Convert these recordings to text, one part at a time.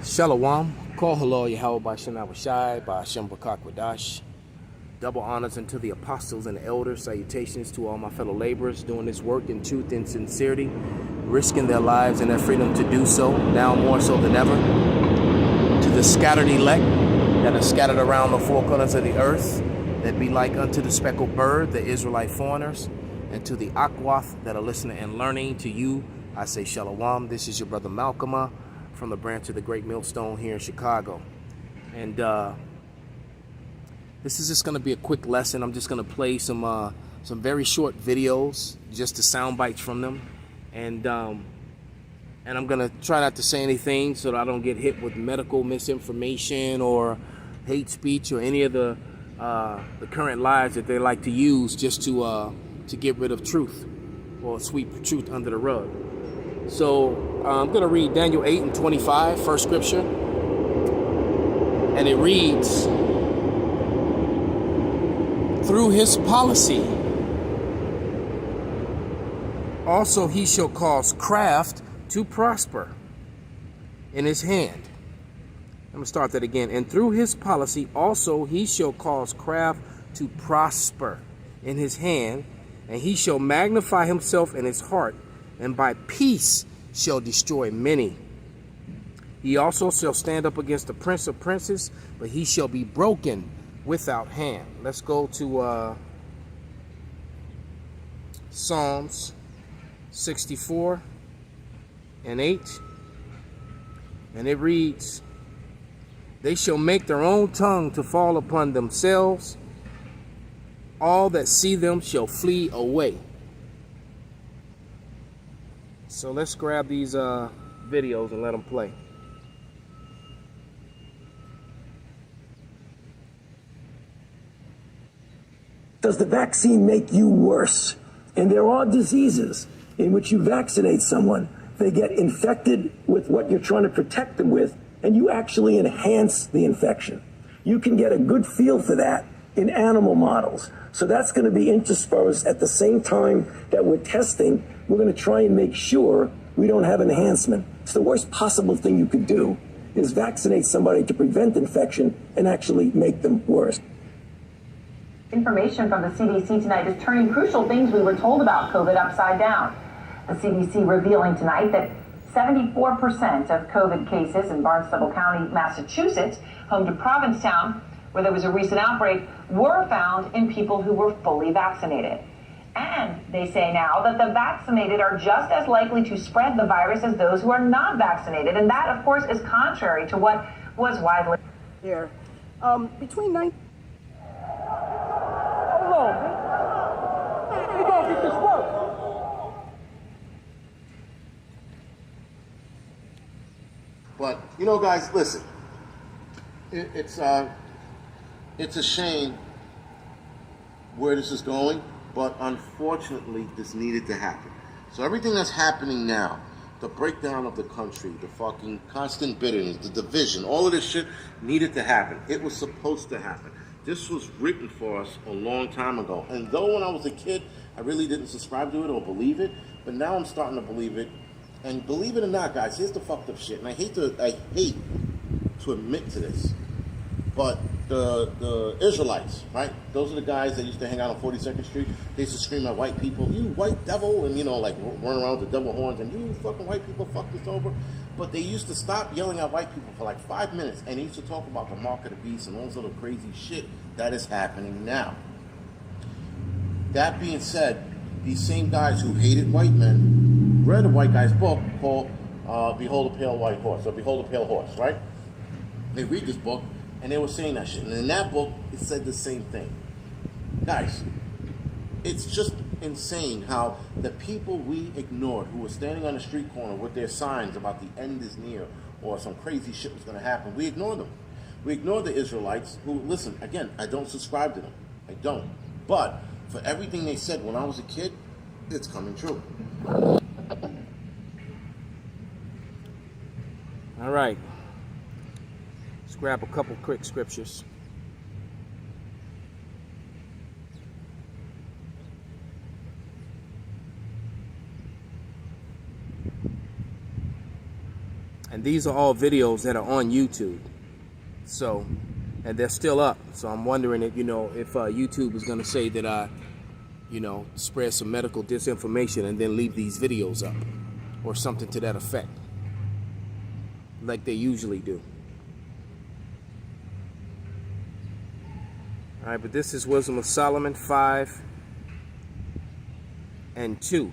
Shalom, call hello, Yahweh by Shem Awashai, by Hashem Bakak Wadash. Double honors unto the apostles and the elders. Salutations to all my fellow laborers doing this work in truth and sincerity, risking their lives and their freedom to do so, now more so than ever. To the scattered elect that are scattered around the four corners of the earth, that be like unto the speckled bird, the Israelite foreigners, and to the Akwath that are listening and learning, to you, I say Shalom. This is your brother MALCHAAMAH from the branch of the Great Millstone here in Chicago. And this is just going to be a quick lesson. I'm just going to play some very short videos, just the sound bites from them. And I'm going to try not to say anything so that I don't get hit with medical misinformation or hate speech or any of the current lies that they like to use just to get rid of truth or sweep truth under the rug. So I'm going to read Daniel 8:25, first scripture. And it reads, through his policy, also he shall cause craft to prosper in his hand. I'm going to start that again. And through his policy, also he shall cause craft to prosper in his hand, and he shall magnify himself in his heart, and by peace shall destroy many. He also shall stand up against the prince of princes, but he shall be broken without hand. Let's go to Psalms 64:8. And it reads, they shall make their own tongue to fall upon themselves. All that see them shall flee away. So let's grab these videos and let them play. Does the vaccine make you worse? And there are diseases in which you vaccinate someone, they get infected with what you're trying to protect them with, and you actually enhance the infection. You can get a good feel for that in animal models. So that's going to be interspersed at the same time that we're testing. We're going to try and make sure we don't have enhancement. It's the worst possible thing you could do is vaccinate somebody to prevent infection and actually make them worse. Information from the CDC tonight is turning crucial things we were told about COVID upside down. The CDC revealing tonight that 74% of COVID cases in Barnstable County, Massachusetts, home to Provincetown, where there was a recent outbreak, were found in people who were fully vaccinated. And they say now that the vaccinated are just as likely to spread the virus as those who are not vaccinated. And that, of course, is contrary to what was widely here. Between 9... Hold on, man. We gonna get this work. But, you know, guys, listen. It's a shame where this is going, but unfortunately, this needed to happen. So everything that's happening now, the breakdown of the country, the fucking constant bitterness, the division, all of this shit needed to happen. It was supposed to happen. This was written for us a long time ago. And though when I was a kid, I really didn't subscribe to it or believe it, but now I'm starting to believe it. And believe it or not, guys, here's the fucked up shit. And I hate to admit to this, but the Israelites, right? Those are the guys that used to hang out on 42nd Street. They used to scream at white people, you white devil, and, you know, like run around with the devil horns, and you fucking white people fuck this over. But they used to stop yelling at white people for like 5 minutes, and they used to talk about the mark of the beast and all this other crazy shit that is happening now. That being said, these same guys who hated white men read a white guy's book called Behold a Pale White Horse, or Behold a Pale Horse, right? They read this book, and they were saying that shit. And in that book, it said the same thing. Guys, it's just insane how the people we ignored, who were standing on the street corner with their signs about the end is near, or some crazy shit was going to happen, we ignored them. We ignored the Israelites who, listen, again, I don't subscribe to them. I don't. But for everything they said when I was a kid, it's coming true. All right. Let's grab a couple quick scriptures. And And these are all videos that are on YouTube. So, and they're still up. So I'm wondering if, if YouTube is going to say that I, spread some medical disinformation and then leave these videos up or something to that effect, like they usually do. All right, but this is Wisdom of Solomon 5:2.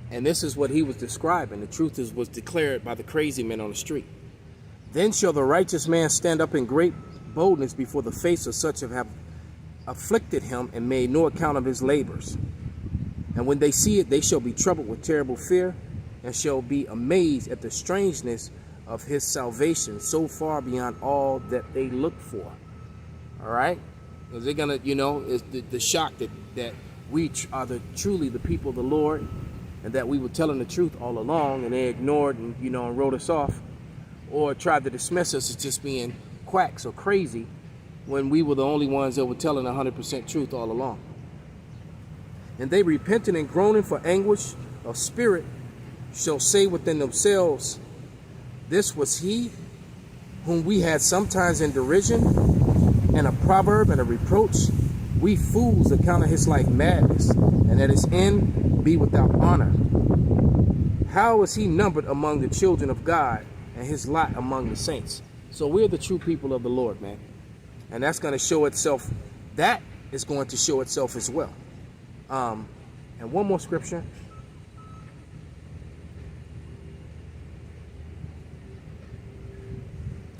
And this is what he was describing. The truth was declared by the crazy men on the street. Then shall the righteous man stand up in great boldness before the face of such as have afflicted him and made no account of his labors. And when they see it, they shall be troubled with terrible fear and shall be amazed at the strangeness of his salvation, so far beyond all that they look for. All right? Because they're going to, is the shock that we are truly the people of the Lord, and that we were telling the truth all along, and they ignored and, and wrote us off, or tried to dismiss us as just being quacks or crazy, when we were the only ones that were telling 100% truth all along. And they repenting and groaning for anguish of spirit shall say within themselves, this was he whom we had sometimes in derision, and a proverb and a reproach. We fools account of his life madness, and at his end be without honor. How is he numbered among the children of God, and his lot among the saints? So we're the true people of the Lord, man. And that's going to show itself. That is going to show itself as well. And one more scripture.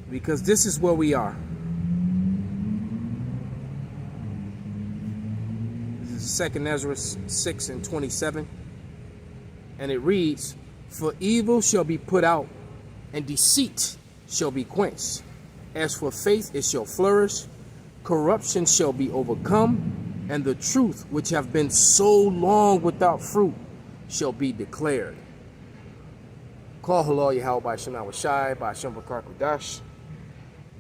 Because this is where we are. This is 2 Ezra 6:27. And it reads, for evil shall be put out, and deceit shall be quenched. As for faith, it shall flourish. Corruption shall be overcome, and the truth, which have been so long without fruit, shall be declared. Call halal Yahweh by Shana Washai by Shemba Karkudash.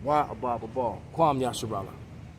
Wa Abba Kwam Yasharala.